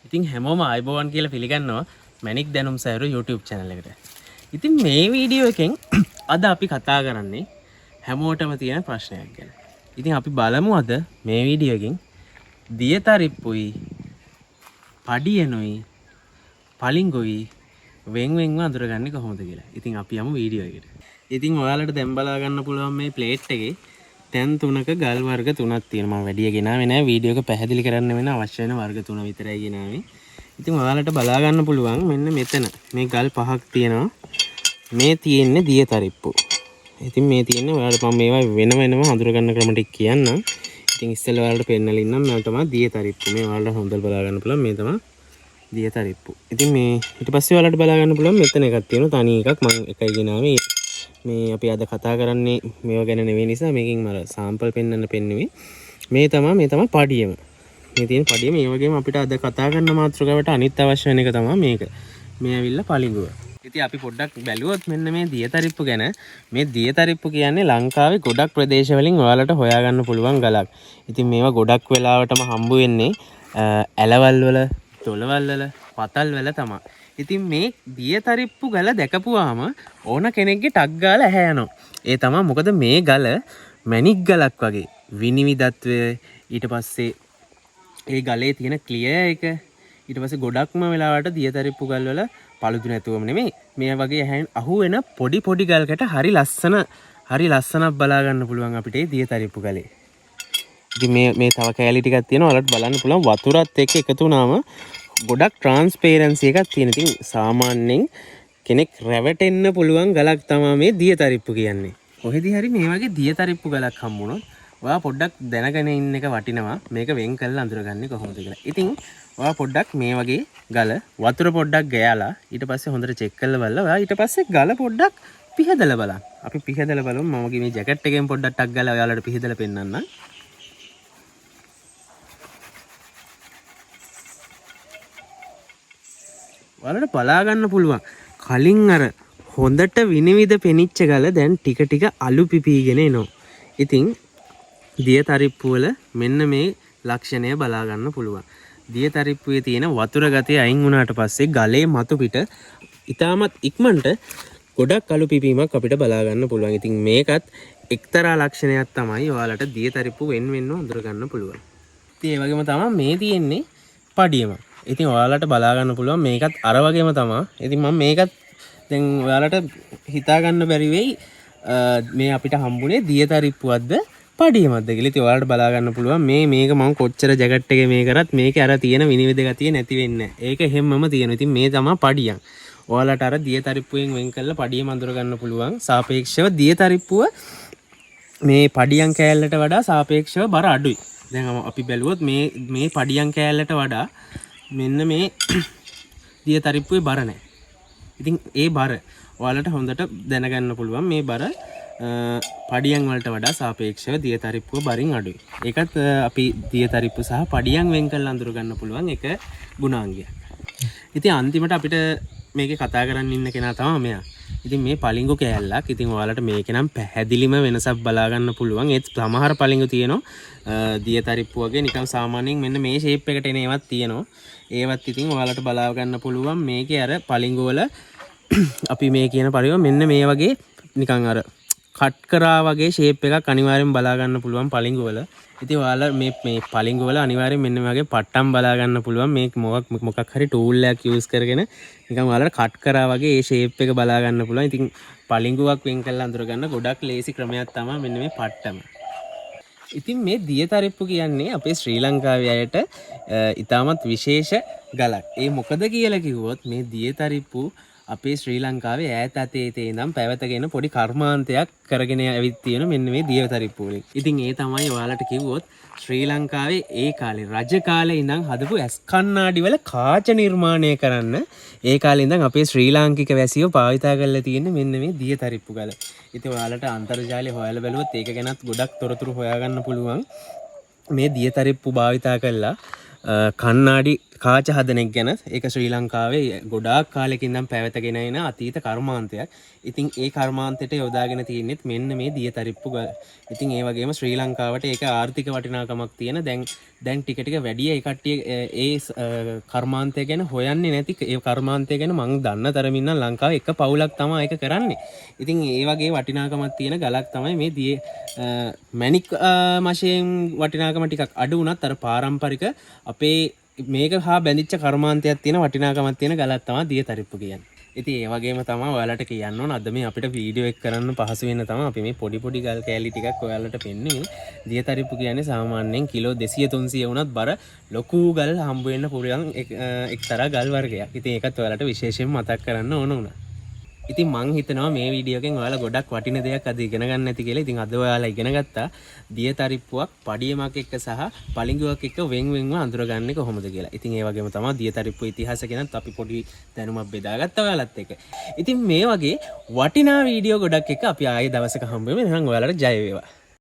ඉතින් හැමෝම ආයිබෝවන් කියලා පිළිගන්නවා මැනික් දැනුම් සෑරු YouTube channel එකට. ඉතින් මේ වීඩියෝ එකෙන් අද අපි කතා කරන්නේ හැමෝටම තියෙන ප්‍රශ්නයක් ගැන. ඉතින් අපි බලමු අද මේ වීඩියෝ එකෙන් දියතරිප්පුයි පඩියනුයි පලිංගුයි වෙන්වෙන්ව අඳුරගන්නේ කොහොමද කියලා. ඉතින් අපි යමු වීඩියෝ එකට. ඉතින් ඔයාලට දැන් බලා ගන්න පුළුවන් මේ ප්ලේට් එකේ තැන් තුනක ගල් වර්ග තුනක් තියෙනවා. මම වැඩි ගෙනාවේ නැහැ. වීඩියෝ එක පැහැදිලි කරන්න වෙන අවශ්‍ය වෙන වර්ග තුන විතරයි ගෙනාවේ. ඉතින් ඔයාලට බලා ගන්න පුළුවන් මෙන්න මෙතන මේ ගල් පහක් තියෙනවා. මේ තියෙන්නේ දියතරිප්පු. ඉතින් මේ තියෙන්නේ ඔයාලට මම මේවා වෙන වෙනම හඳුර ගන්න ක්‍රම ටික කියන්නම්. ඉතින් ඉස්සෙල්ලා ඔයාලට පෙන්නලා ඉන්නම් මේ තමයි දියතරිප්පු. මේ ඔයාලට හොඳට බලා ගන්න පුළුවන් මේ තමයි දියතරිප්පු. ඉතින් මේ ඊට පස්සේ ඔයාලට බලා ගන්න පුළුවන් මෙතන එකක් තියෙනවා. තනි එකක් මම එකයි ගෙනාවේ. මේ අපි අද කතා කරන්නේ මේවා ගැන නෙවෙයි නිසා මේකෙන් මම සාම්පල් පෙන්වන්න පෙන්නුවේ. මේ තමයි පඩියම. මේ තියෙන පඩිය මේ වගේම අපිට අද කතා කරන මාතෘකාවට අනිත් අවශ්‍ය වෙන එක තමයි මේක. මේ ඇවිල්ලා පලිඟුව. ඉතින් අපි පොඩ්ඩක් බැලුවොත් මෙන්න මේ දියතරිප්පු ගැන මේ දියතරිප්පු කියන්නේ ලංකාවේ ගොඩක් ප්‍රදේශ වලින් ඔයාලට හොයාගන්න පුළුවන් ගලක්. ඉතින් මේවා ගොඩක් වෙලාවටම හම්බ වෙන්නේ ඇලවල් වල, තොලවල් වල, පතල් වල තමයි. ඉතින් මේ දියතරිප්පු ගල දැකපුවාම ඕන කෙනෙක්ගේ ටක් ගාලා ඇහැ යනවා. ඒ තමයි මොකද මේ ගල මැණික් ගලක් වගේ විනිවිදත්වය ඊට පස්සේ ඒ ගලේ තියෙන ක්ලියර් එක ඊට පස්සේ ගොඩක්ම වෙලාවට දියතරිප්පු ගල් වල පළුදු නැතුවම නෙමෙයි මේ වගේ ඇහෙන් අහු වෙන පොඩි පොඩි ගල්කට හරි ලස්සනක් බලා ගන්න පුළුවන් අපිට මේ දියතරිප්පු ගලේ. ඉතින් මේ තව කැලි ටිකක් තියෙනවා. ඔයාලට බලන්න පුළුවන් වතුරත් එක්ක එකතු වුණාම ගොඩක් ට්‍රාන්ස්පේරන්සි එකක් තියෙන. ඉතින් සාමාන්‍යයෙන් කෙනෙක් රැවටෙන්න පුළුවන් ගලක් තමයි මේ දියතරිප්පු කියන්නේ. කොහෙදි හරි මේ වගේ දියතරිප්පු ගලක් හම්බුනොත් ඔයා පොඩ්ඩක් දැනගෙන ඉන්න එක වටිනවා. මේක වෙන් කරලා අඳුරගන්නේ කොහොමද කියලා. ඉතින් ඔයා පොඩ්ඩක් මේ වගේ ගල වතුර පොඩ්ඩක් ගෑලා ඊට පස්සේ හොඳට චෙක් කරලා බලලා ඔයා ඊට පස්සේ ගල පොඩ්ඩක් පිහදලා බලන්න. අපි පිහදලා බලමු. මම මේ ජැකට් එකෙන් පොඩ්ඩක් ටක් ගාලා ඔයාලට පිහදලා පෙන්නන්නම්. ඔයාලට බලා ගන්න පුළුවන් කලින් අර හොඳට විනිවිද පෙනිච්ච ගල දැන් ටික ටික අලු පිපීගෙන එනවා. ඉතින් දියතරිප්පු වල මෙන්න මේ ලක්ෂණය බලා ගන්න පුළුවන්. දියතරිප්පුවේ තියෙන වතුර ගතිය අයින් වුණාට පස්සේ ගලේ මතු පිට ඉතාමත් ඉක්මනට ගොඩක් අලු පිපීමක් අපිට බලා ගන්න පුළුවන්. ඉතින් මේකත් එක්තරා ලක්ෂණයක් තමයි ඔයාලට දියතරිප්පු වෙන්වෙන්ව අඳුර ගන්න පුළුවන්. ඉතින් ඒ වගේම තමයි මේ තියෙන්නේ පඩියම. ඉතින් ඔයාලට බලා ගන්න පුළුවන් මේකත් අර වගේම තමයි. ඉතින් මම මේකත් දැන් ඔයාලට හිතා ගන්න බැරි වෙයි මේ අපිට හම්බුනේ දියතරිප්පුවක්ද පඩියමක්ද කියලා. ඉතින් ඔයාලට බලා ගන්න පුළුවන් මේක මම කොච්චර ජැකට් එකේ මේ කරත් මේකේ අර තියෙන විනිවිද ගතිය නැති වෙන්නේ නැහැ. ඒක හැමම තියෙනවා. ඉතින් මේ තමයි පඩියම්. ඔයාලට අර දියතරිප්පුවෙන් වෙන් කරලා පඩියම අඳුර ගන්න පුළුවන්. සාපේක්ෂව දියතරිප්පුව මේ පඩියම් කෑල්ලට වඩා සාපේක්ෂව බර අඩුයි. දැන් අපි බැලුවොත් මේ පඩියම් කෑල්ලට වඩා මෙන්න මේ දියතරිප්පුවේ බර නැහැ. ඉතින් ඒ බර ඔයාලට හොඳට දැනගන්න පුළුවන් මේ බර පඩියම් වලට වඩා සාපේක්ෂව දියතරිප්පුව බරින් අඩුයි. ඒකත් අපි දියතරිප්පු සහ පඩියම් වෙන් කරලා අඳුර ගන්න පුළුවන් එක ගුණාංගයක්. ඉතින් අන්තිමට අපිට මේකේ කතා කරන්න ඉන්න කෙනා තමයි මෙයා. ඉතින් මේ පලිංගු කෑල්ලක්. ඉතින් ඔයාලට මේක නම් පැහැදිලිම වෙනසක් බලා ගන්න පුළුවන්. ඒත් සමහර පලිංගු තියෙනවා දියතරිප්පු වගේ නිකන් සාමාන්‍යයෙන් මෙන්න මේ ෂේප් එකට එන ඒවත් තියෙනවා. ඒවත් ඉතින් ඔයාලට බලා ගන්න පුළුවන් මේකේ අර පලිංගු වල අපි මේ කියන පරිව මෙන්න මේ වගේ නිකන් අර කට් කරා වගේ ෂේප් එකක් අනිවාර්යෙන් බලා ගන්න පුළුවන් පලිංගු වල. ඉතින් ඔයාලා මේ පලිංගු වල අනිවාර්යෙන් මෙන්න මේ වගේ පට්ටම් බලා ගන්න පුළුවන්. මේ මොකක් හරි ටූල් එකක් යූස් කරගෙන නිකන් ඔයාලට කට් කරා වගේ ඒ ෂේප් එක බලා ගන්න පුළුවන්. ඉතින් පලිංගුවක් වෙන් කරලා අඳුර ගන්න ගොඩක් ලේසි ක්‍රමයක් තමයි මෙන්න මේ පට්ටම. ඉතින් මේ දියතරිප්පු කියන්නේ අපේ ශ්‍රී ලංකාවේ අයට ඉතාමත් විශේෂ ගලක්. ඒ මොකද කියලා කිව්වොත් මේ දියතරිප්පු අපේ ශ්‍රී ලංකාවේ ඈත අතීතයේ ඉඳන් පැවතගෙන පොඩි කර්මාන්තයක් කරගෙන ඇවිත් තියෙන මෙන්න මේ දියතරිප්පු වලින්. ඉතින් ඒ තමයි ඔයාලට කිව්වොත් ශ්‍රී ලංකාවේ ඒ කාලේ රජ කාලේ ඉඳන් හදපු ඇස් කණ්ණාඩි වල කාච නිර්මාණය කරන්න ඒ කාලේ ඉඳන් අපේ ශ්‍රී ලාංකික වැසියෝ භාවිතා කරලා තියෙන මෙන්න මේ දියතරිප්පු ගල. ඉතින් ඔයාලට අන්තර්ජාලය හොයලා බලුවොත් ඒක ගැනත් ගොඩක් තොරතුරු හොයාගන්න පුළුවන්. මේ දියතරිප්පු භාවිතා කරලා කණ්ණාඩි කාච හදන එක ගැන. ඒක ශ්‍රී ලංකාවේ ගොඩාක් කාලෙකින් ඉඳන් පැවතගෙන එන අතීත කර්මාන්තයක්. ඉතින් ඒ කර්මාන්තයට යොදාගෙන තියෙනෙත් මෙන්න මේ දියතරිප්පු ගල්. ඉතින් ඒ වගේම ශ්‍රී ලංකාවට ඒක ආර්ථික වටිනාකමක් තියෙන දැන් ටික ටික වැඩි ඒ කට්ටිය ඒ කර්මාන්තය ගැන හොයන්නේ නැති ඒ කර්මාන්තය ගැන මං දන්න තරමින් නම් ලංකාවේ එක පවුලක් තමයි ඒක කරන්නේ. ඉතින් ඒ වගේ වටිනාකමක් තියෙන ගලක් තමයි මේ මැණික් වශයෙන් වටිනාකම ටිකක් අඩු වුණත් අර පාරම්පරික අපේ මේක හා බැඳිච්ච කර්මාන්තයක් තියෙන වටිනාකමක් තියෙන ගලක් තමයි දියතරිප්පු කියන්නේ. ඉතින් ඒ වගේම තමයි ඔයාලට කියන්න ඕන අද මේ අපිට වීඩියෝ එක කරන්න පහසු වෙන තමයි අපි මේ පොඩි පොඩි ගල් කෑලි ටිකක් ඔයාලට පෙන්නුවේ. දියතරිප්පු කියන්නේ සාමාන්‍යයෙන් කිලෝ 200 300 වුණත් බර ලොකු ගල් හම්බ වෙන්න පුළුවන් එක්තරා ගල් වර්ගයක්. ඉතින් ඒකත් ඔයාලට විශේෂයෙන් මතක් කරන්න ඕන වුණා. ඉතින් මං හිතනවා මේ වීඩියෝ එකෙන් ඔයාලා ගොඩක් වටින දෙයක් අද ඉගෙන ගන්න ඇති කියලා. ඉතින් අද ඔයාලා ඉගෙන ගත්තා දියතරිප්පුවක් පඩියමක් එක්ක සහ පලිඟුවක් එක්ක වෙන් වෙන්ව අඳුරගන්නේ කොහොමද කියලා. ඉතින් ඒ වගේම තමයි දියතරිප්පු ඉතිහාසය ගැනත් අපි පොඩි දැනුමක් බෙදාගත්තා ඔයාලත් එක්ක. ඉතින් මේ වගේ වටිනා වීඩියෝ ගොඩක් එක්ක අපි ආයේ දවසක හම්බ වෙමු. එහෙනම් ඔයාලට ජය වේවා.